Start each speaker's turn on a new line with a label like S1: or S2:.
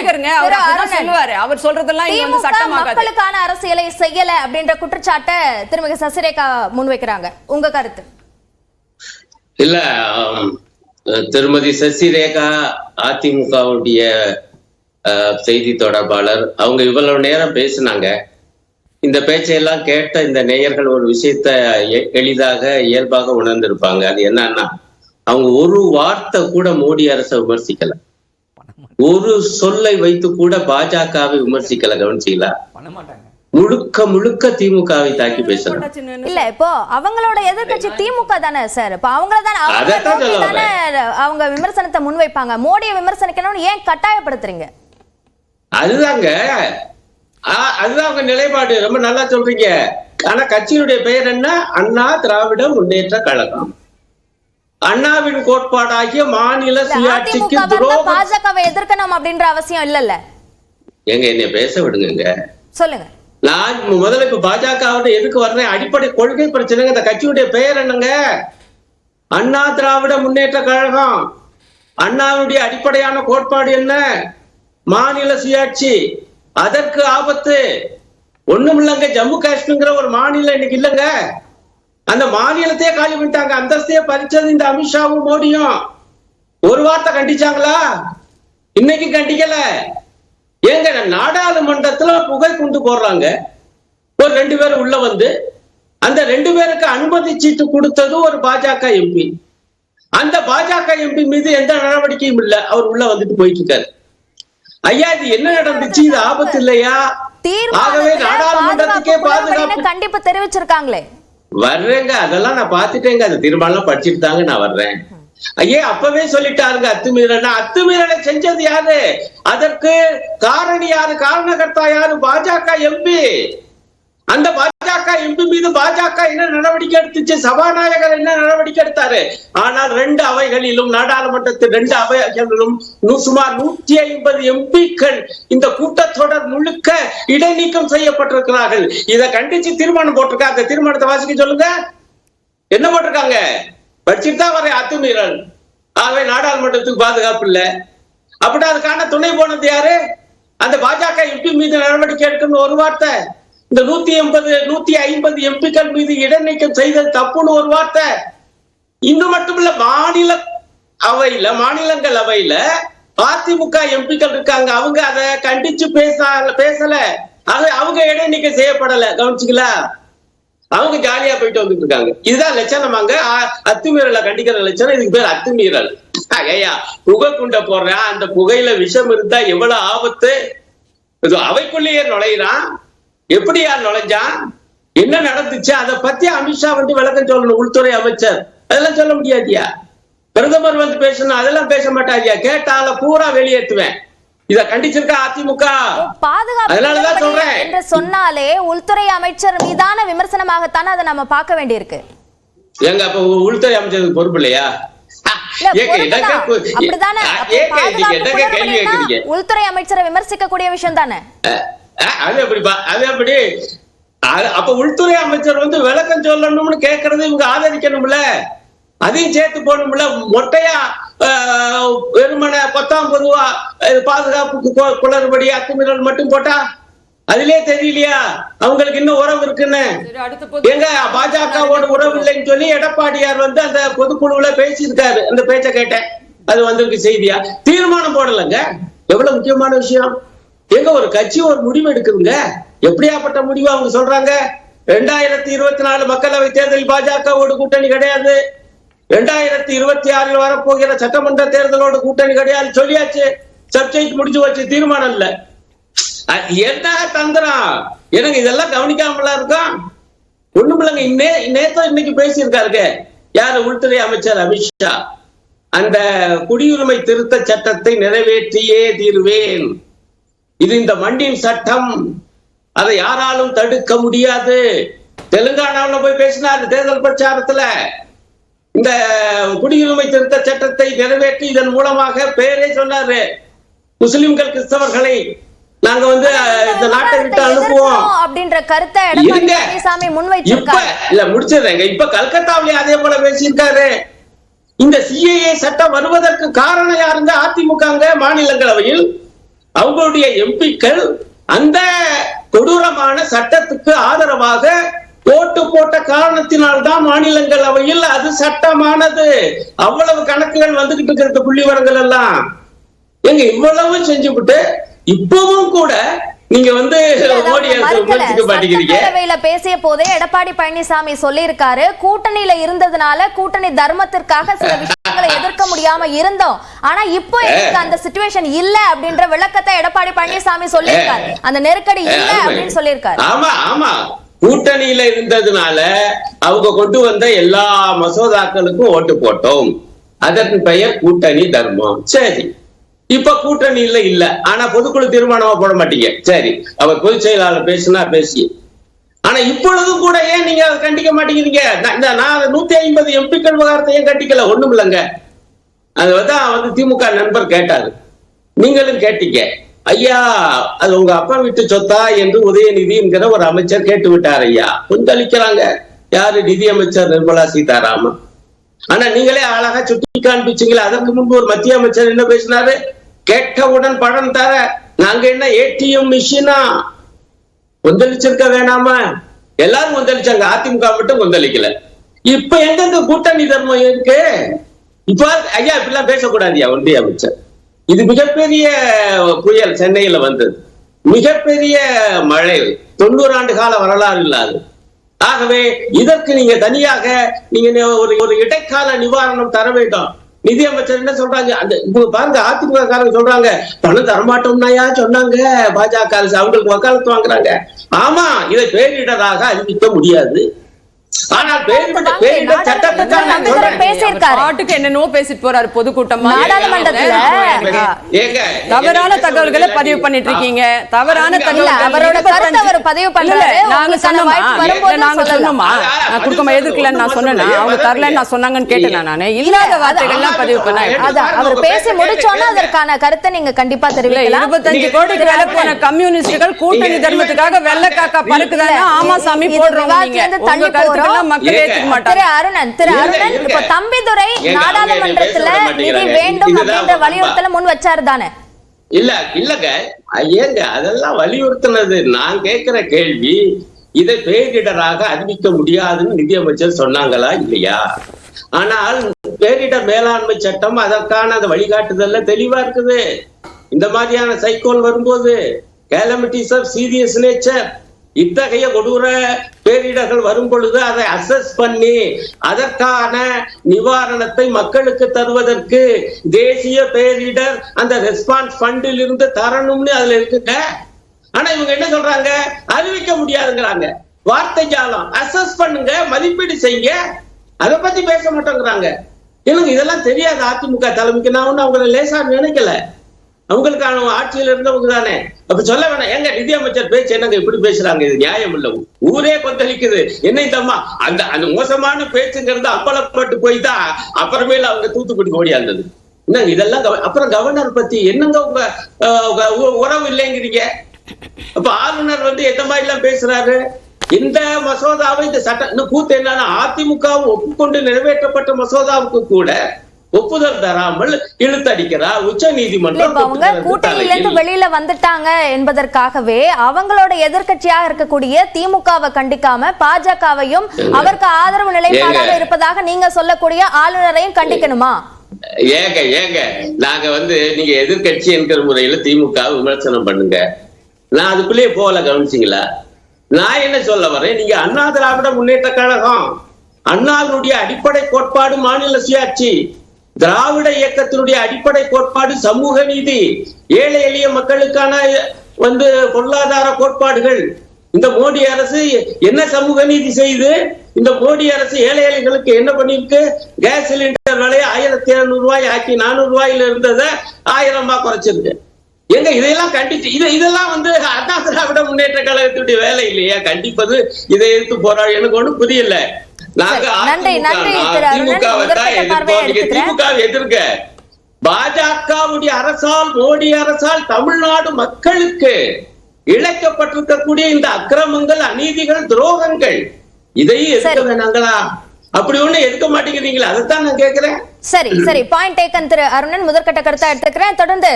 S1: ஸ்பீக்கருங்க, அவர் அப்படிதான் சொல்லுவாரு. அவர் சொல்றதெல்லாம் இங்க வந்து சட்டமாகாது.
S2: மக்களுக்கான அரசியலை செய்யல அப்படின்ற குற்றச்சாட்டை திருமதி சசிரேகா முன்வைக்கிறாங்க. உங்க கருத்து?
S3: இல்ல, திருமதி சசிரேகா அதிமுகவுடைய செய்தி தொடர்பாளர், அவங்க இவ்வளவு நேரம் பேசினாங்க. இந்த பேச்சையெல்லாம் கேட்ட இந்த நேயர்கள் ஒரு விஷயத்த எளிதாக இயல்பாக உணர்ந்திருப்பாங்க. அது என்னன்னா, அவங்க ஒரு வார்த்தை கூட மோடி அரசை விமர்சிக்கல, ஒரு சொல்லை வைத்து கூட பாஜகவை விமர்சிக்கல. கவனிச்சீங்களா? முழுக்க முழுக்க திமுகவை தாக்கி பேசலாம்.
S2: இல்ல, இப்போ அவங்களோட எதிர்கட்சி திமுக தானே சார். இப்ப அவங்களதானே அவங்க விமர்சனத்தை முன்வைப்பாங்க. மோடியை விமர்சனிக்கணும்னு ஏன் கட்டாயப்படுத்துறீங்க?
S3: அதுதாங்க, அதுதான் அவங்க நிலைப்பாடு. ரொம்ப நல்லா சொல்றீங்க. ஆனா கட்சியினுடைய பெயர் என்ன? அண்ணா திராவிட முன்னேற்ற கழகம். அண்ணாவின் கோட்பாடாகிய மாநில சுயாட்சிக்கு துரோகம்.
S2: பாஜகவை எதிர்க்கணும் அப்படின்ற அவசியம் இல்லல்ல.
S3: எங்க என்னை பேச விடுங்க,
S2: சொல்லுங்க.
S3: நான் முதல்ல இப்ப பாஜக எதுக்கு வர்றேன்? அடிப்படை கொள்கை பிரச்சனைங்க. இந்த கட்சியுடைய பெயர் என்னங்க? அண்ணா திராவிட முன்னேற்ற கழகம். அண்ணாவுடைய அடிப்படையான கோட்பாடு என்ன? மாநில சுயாட்சி. அதற்கு ஆபத்து ஒண்ணும் இல்லைங்க. ஜம்மு காஷ்மீர்ங்கிற ஒரு மாநிலம் இன்னைக்கு இல்லைங்க. அந்த மாநிலத்தையே காலி பண்ணிட்டாங்க. அந்தஸ்தையே பறிச்சது இந்த அமித்ஷாவும் மோடியும். ஒரு வார்த்தை கண்டிச்சாங்களா? இன்னைக்கு கண்டிக்கல. ஏங்க, நாடாளுமன்றத்துல புகை குண்டு போடுறாங்க. ஒரு 2 பேர் உள்ள வந்து அந்த 2 பேருக்கு அனுமதி சீட்டு கொடுத்தது ஒரு பாஜக எம்பி. அந்த பாஜக எம்பி மீது எந்த நடவடிக்கையும் இல்ல. அவர் உள்ள வந்துட்டு போயிட்டு இருக்காரு. ஐயா, இது என்ன நடந்துச்சு? இது ஆபத்து இல்லையா? ஆகவே நாடாளுமன்றத்துக்கே பாதுகாப்பு
S2: கண்டிப்பா தெரிவிச்சிருக்காங்களே.
S3: வர்றேங்க, அதெல்லாம் நான் பாத்துட்டேங்க. அந்த தீர்மானம் படிச்சுட்டு தாங்க நான் வர்றேன். ஐயே, அப்பவே சொல்லிட்டாருங்க அத்துமீறல். அத்துமீறலை செஞ்சது யாரு? அதற்கு காரணி யாரு? காரணகர்த்தா யாரு? பாஜக எம்பி. அந்த பாஜக எம்பி மீது பாஜக என்ன நடவடிக்கை எடுத்துச்சு? சபாநாயகர் என்ன நடவடிக்கை எடுத்தாரு? ஆனால் 2 அவைகளிலும், நாடாளுமன்றத்தில் 2 அவைகளிலும் சுமார் 150 எம்பிக்கள் இந்த கூட்டத்தொடர் முழுக்க இடைநீக்கம் செய்யப்பட்டிருக்கிறார்கள். இதை கண்டிச்சு தீர்மானம் போட்டிருக்காங்க. அந்த தீர்மானத்தை வாசிக்க சொல்லுங்க. என்ன போட்டிருக்காங்க? படிச்சுட்டு தான் வர அத்துமீறல். ஆகவே நாடாளுமன்றத்துக்கு பாதுகாப்பு இல்ல. அப்படின்னா அதுக்கான துணை போனது யாரு? அந்த பாஜக எம்பி மீது நடவடிக்கை எடுக்கணும் ஒரு வார்த்தை. இந்த 150 எம்பிக்கள் மீது இடைநீக்கம் செய்தது தப்புன்னு ஒரு வார்த்தை. இன்னும் மட்டுமில்ல, மாநிலங்களவையில அதிமுக எம்பிக்கள் இருக்காங்க. அவங்க அதை கண்டிச்சு பேசல. அவங்க இடைநீக்கம் செய்யப்படல. கவனிச்சுங்களா? அவங்க ஜாலியா போயிட்டு வந்துட்டு இருக்காங்க. இதுதான் லட்சணமாங்க. அத்துமீறலை கண்டிக்கிற லட்சணம். இதுக்கு பேர் அத்துமீறல். ஐயா, புகை குண்ட போடுறான். அந்த புகையில விஷம் இருந்தா எவ்வளவு ஆபத்து. அவைக்குள்ளேயே நுழையிறான். எப்படி யார் நுழைஞ்சான்? என்ன நடந்துச்சு? அதை பத்தி அமித்ஷா வந்து விளக்கம் சொல்லணும். உள்துறை அமைச்சர் அதெல்லாம் சொல்ல முடியாதியா? பிரதமர் வந்து பேசணும், அதெல்லாம் பேச மாட்டாதியா? கேட்டால பூரா வெளியேற்றுவேன். இத கண்டிச்சிருக்கா அதிமுக? அதனாலதான் சொல்றேன்.
S2: என்று சொன்னாலே உள்துறை அமைச்சர் மீதான விமர்சனமாகத்தானே அதை நம்ம பார்க்க வேண்டியிருக்கு.
S3: எங்க அப்ப உள்துறை அமைச்சருக்கு பொறுப்பு இல்லையா?
S2: உள்துறை அமைச்சரை விமர்சிக்க கூடிய விஷயம் தானே
S3: அது. எப்படிப்பா அது? எப்படி? அப்ப உள்துறை அமைச்சர் வந்து விளக்கம் சொல்லணும்னு கேட்கறது இவங்க ஆதரிக்கணும்ல, அதையும் சேர்த்து போகணும்ல. மொட்டையா வெறுமனை 19 பாதுகாப்புக்கு குளறுபடி அத்துமீறல் மட்டும் போட்டா அதிலே தெரியலையா அவங்களுக்கு இன்னும் உறவு இருக்குன்னு? எங்க பாஜகவோட உறவு இல்லைன்னு சொல்லி எடப்பாடியார் வந்து அந்த பொதுக்குழுவுல பேசியிருக்காரு. அந்த பேச்ச கேட்டேன். அது வந்திருக்கு செய்தியா. தீர்மானம் போடலங்க. எவ்வளவு முக்கியமான விஷயம். எங்க ஒரு கட்சி ஒரு முடிவு எடுக்குதுங்க. எப்படியாப்பட்ட முடிவு அவங்க சொல்றாங்க? 2024 மக்களவை தேர்தலில் பாஜகவோட கூட்டணி கிடையாது. 2026 வரப்போகிற சட்டமன்ற தேர்தலோட கூட்டணி கிடையாது சொல்லியாச்சு. சப்ஜெக்ட் முடிஞ்சு வச்சு. தீர்மானம் இல்ல. என்ன தந்திரம்? எனக்கு இதெல்லாம் கவனிக்காமலாம் இருக்கும். ஒண்ணும் இல்லைங்க. இன்னைக்கு பேசியிருக்காருங்க யாரு? உள்துறை அமைச்சர் அமித்ஷா. அந்த குடியுரிமை திருத்த சட்டத்தை நிறைவேற்றியே தீர்வேன். இது இந்த மண்ணின் சட்டம். அதை யாராலும் தடுக்க முடியாது. தெலுங்கானாவில் போய் பேசினார் தேர்தல் பிரச்சாரத்துல. இந்த குடியுரிமை திருத்த சட்டத்தை நிறைவேற்றி இதன் மூலமாக பேரே சொன்னாரு, முஸ்லிம்கள் கிறிஸ்தவர்களை நாங்க வந்து இந்த நாட்டை விட்டு அனுப்புவோம் அப்படின்ற கருத்தை முடிச்சிடுறேங்க. இப்ப கல்கத்தாவிலே அதே போல பேசியிருக்காரு. இந்த சிஏஏ சட்டம் வருவதற்கு காரணம் யாருங்க? அதிமுக மாநிலங்களவையில் அவங்களுடைய எம்பிக்கள் அந்த கொடூரமான சட்டத்துக்கு ஆதரவாக ஓட்டு போட்ட காரணத்தினால்தான் மாநிலங்களவையில் அது சட்டமானது. அவ்வளவு கணக்குகள் வந்துகிட்டு இருக்கிறது, புள்ளிவரங்கள் எல்லாம். எங்க இவ்வளவு செஞ்சுவிட்டு இப்பவும் கூட நீங்க வந்து
S2: பேசிய போதே எடப்பாடி பழனிசாமி சொல்லி இருக்காரு, கூட்டணியில இருந்ததுனால கூட்டணி தர்மத்திற்காக சில விஷயங்களை எதிர்க்க முடியாம இருந்தோம், ஆனா இப்போ எனக்கு அந்த சிச்சுவேஷன் இல்ல அப்படின்ற விளக்கத்தை எடப்பாடி பழனிசாமி சொல்லியிருக்காரு. அந்த நெருக்கடி இல்ல அப்படின்னு சொல்லியிருக்காரு.
S3: ஆமா ஆமா, கூட்டணியில இருந்ததுனால அவங்க கொண்டு வந்த எல்லா மசோதாக்களுக்கும் ஓட்டு போட்டோம். அதற்கு பெயர் கூட்டணி தர்மம். சரி, இப்ப கூட்டணியில இல்ல, ஆனா பொதுக்குழு தீர்மானமா போட மாட்டீங்க. சரி, அவர் பொதுச் செயலாளர் பேசினா பேசி, ஆனா இப்பொழுதும் கூட ஏன் நீங்க அதை கண்டிக்க மாட்டேங்கிறீங்க? நான் 150 எம்பிக்கள் விவகாரத்தை ஏன் கண்டிக்கல? ஒண்ணும் இல்லைங்க. அதுதான் வந்து திமுக நண்பர் கேட்டாரு, நீங்களும் கேட்டீங்க. ஐயா, அது உங்க அப்பா வீட்டு சொத்தா என்று உதயநிதி என்கிற ஒரு அமைச்சர் கேட்டு விட்டார். ஐயா கொந்தளிக்கிறாங்க. யாரு? நிதி அமைச்சர் நிர்மலா சீதாராமன். ஆனா நீங்களே அழகா சுட்டி காண்பிச்சீங்களா? அதற்கு முன்பு ஒரு மத்திய அமைச்சர் என்ன பேசினாரு? கேட்டவுடன் பணம் தர நாங்க என்ன ஏடிஎம் மிஷினா? கொந்தளிச்சிருக்க வேணாமா? எல்லாரும் கொந்தளிச்சாங்க, அதிமுக மட்டும் கொந்தளிக்கல. இப்ப எங்க கூட்டணி தர்மம் இருக்கு? இப்ப ஐயா இப்படிலாம் பேசக்கூடாதுயா ஒன்றிய அமைச்சர். இது மிகப்பெரிய புயல் சென்னையில வந்தது, மிகப்பெரிய மழை, 90 ஆண்டு கால வரலாறு இல்லாது. ஆகவே இதற்கு நீங்க தனியாக நீங்க ஒரு இடைக்கால நிவாரணம் தர வேண்டும். நிதி அமைச்சர் என்ன சொல்றாங்க? அந்த பாருங்க, அதிமுக காரங்க சொல்றாங்க பணம் தரமாட்டோம்னாயா சொன்னாங்க பாஜக அரசு, அவங்களுக்கு வக்காலத்து வாங்குறாங்க. ஆமா, இதை பேரிடராக அறிவிக்க முடியாது. ஆனால் பேரிடர்
S1: சட்டத்துக்கு என்னென்னோ பேசிட்டு போறாரு பொதுக்கூட்டமா. தவறான தகவல்களை பதிவு பண்ணிட்டு இருக்கீங்க. தவறான
S2: அவரோட கருத்தை அவர் பதிவு பண்றாரு.
S1: நாங்க சொன்னோமா குடுக்கமா எதிர்க்கலன்னு நான் சொன்னேன்னா அவங்க தரலன்னு நான் சொன்னாங்கன்னு கேட்டேன். நானு இல்லாத வார்த்தைகள்லாம் பதிவு பண்ண
S2: அவர் பேசி முடிச்சோன்னா அதற்கான கருத்தை நீங்க கண்டிப்பா தெரிவிக்கலாம்.
S1: 25 கோடிக்கு வேலை போன கம்யூனிஸ்டுகள் கூட்டணி தர்மத்துக்காக வெள்ளை காக்கா பறக்குதானே ஆமா சாமி போடுறோம்.
S2: தம்பிதுரை நாடாளுமன்றத்துல நிதி வேண்டும் அப்படின்ற வலியுறுத்தல முன் வச்சாரு தானே?
S3: இல்லங்க, ஏங்க அதெல்லாம் வலியுறுத்தினது? நான் கேட்கிற கேள்வி, இதை பேரிடராக அறிவிக்க முடியாதுன்னு நிதியமைச்சர் சொன்னாங்களா இல்லையா? ஆனால் பேரிடர் மேலாண்மை சட்டம் அதற்கான அந்த வழிகாட்டுதல்ல தெளிவா இருக்குது. இந்த மாதிரியான சைக்ளோன் வரும்போது calamities of serious nature, இத்தகைய கொடூர பேரிடர்கள் வரும் பொழுது அதை அசஸ் பண்ணி அதற்கான நிவாரணத்தை மக்களுக்கு தருவதற்கு தேசிய பேரிடர் அந்த ரெஸ்பான்ஸ் ஃபண்டில் இருந்து தரணும்னு அதுல இருக்குங்க. ஆனா இவங்க என்ன சொல்றாங்க? அறிவிக்க முடியாதுங்கிறாங்க. வார்த்தை ஜாலம். அசஸ் பண்ணுங்க, மதிப்பீடு செய்யுங்க, அதை பத்தி பேச மாட்டோங்கிறாங்க. எனக்கு இதெல்லாம் தெரியாது அதிமுக தலைமைக்கு. நான் ஒண்ணு அவங்களை லேசா நினைக்கல, அவங்களுக்கான ஆட்சியில் இருந்தவங்க தானே. அப்ப சொல்ல வேணாம், எங்க நிதி அமைச்சர் பேச்சு என்னங்க இப்படி பேசுறாங்க? இது நியாயம் இல்ல. ஊரே கொந்தளிக்குது. என்ன இந்தம்மா அந்த மோசமான பேச்சுங்கிறது அம்பலப்பட்டு போய் தான் அப்புறமேல அவங்க தூத்துக்குடி ஓடியாந்தது. என்னங்க இதெல்லாம்? அப்புறம் கவர்னர் பத்தி என்னங்க உங்க உறவு இல்லைங்கிறீங்க? அப்ப ஆளுநர் வந்து எந்த மாதிரி எல்லாம் பேசுறாரு? இந்த மசோதாவை, இந்த சட்டம் கூத்து என்னன்னா, அதிமுக ஒப்புக்கொண்டு நிறைவேற்றப்பட்ட மசோதாவுக்கு கூட ஒப்புதல் தராமல் இழுத்தடிக்கிறார் உச்ச நீதிமன்றம்.
S2: அவங்க கூட்டணியிலிருந்து வெளியில வந்துட்டாங்க என்பதற்காகவே அவங்களோட எதிர்க்கட்சியாக இருக்கக்கூடிய திமுகவை கண்டிக்காம பாஜகவையும் அவருக்கு ஆதரவு நிலைப்பாடாக இருப்பதாக நீங்க சொல்லக்கூடிய ஆளுநரையும் கண்டிக்கணுமா?
S3: ஏங்க நாங்க வந்து நீங்க எதிர்கட்சி என்கிற முறையில திமுக விமர்சனம் பண்ணுங்க, நான் அதுக்குள்ளேயே போல கவனிச்சிங்களா? நான் என்ன சொல்ல வரேன், நீங்க அண்ணா திராவிட முன்னேற்ற கழகம், அண்ணாவினுடைய அடிப்படை கோட்பாடு மாநில சுயாட்சி, திராவிட இயக்கத்தினுடைய அடிப்படை கோட்பாடு சமூக நீதி, ஏழை எளிய மக்களுக்கான வந்து பொருளாதார கோட்பாடுகள். இந்த மோடி அரசு என்ன சமூக நீதி செய்து? இந்த மோடி அரசு ஏழை எளிகளுக்கு என்ன பண்ணிருக்கு? கேஸ் சிலிண்டர் விலையை 1700 ரூபாய் ஆக்கி 400 ரூபாயில இருந்ததை 1000 ரூபாய் குறைச்சிருக்கு. எங்க இதையெல்லாம் கண்டிச்சு இதெல்லாம் வந்து அண்ணா திராவிட முன்னேற்ற கழகத்துடைய வேலை இல்லையா கண்டிப்பது? இதை எதிர்த்து போராடு. எனக்கு ஒண்ணும் புரியல. நாங்க திமுக எதிர்க்க பாஜகவுடைய அரசால், மோடி அரசால் தமிழ்நாடு மக்களுக்கு இழைக்கப்பட்டிருக்கக்கூடிய இந்த அக்கிரமங்கள், அநீதிகள், துரோகங்கள், இதையும் எதிர்க்க வேணாங்களா? அப்படி ஒண்ணு எதுக்க மாட்டேங்கிறீங்களா? அதைத்தான் நான் கேட்கிறேன்.
S2: சரி, பாயிண்ட் டேக்கன் திரு அருணன். முதற்கட்ட கருத்தா எடுத்துக்கிறேன். தொடர்ந்து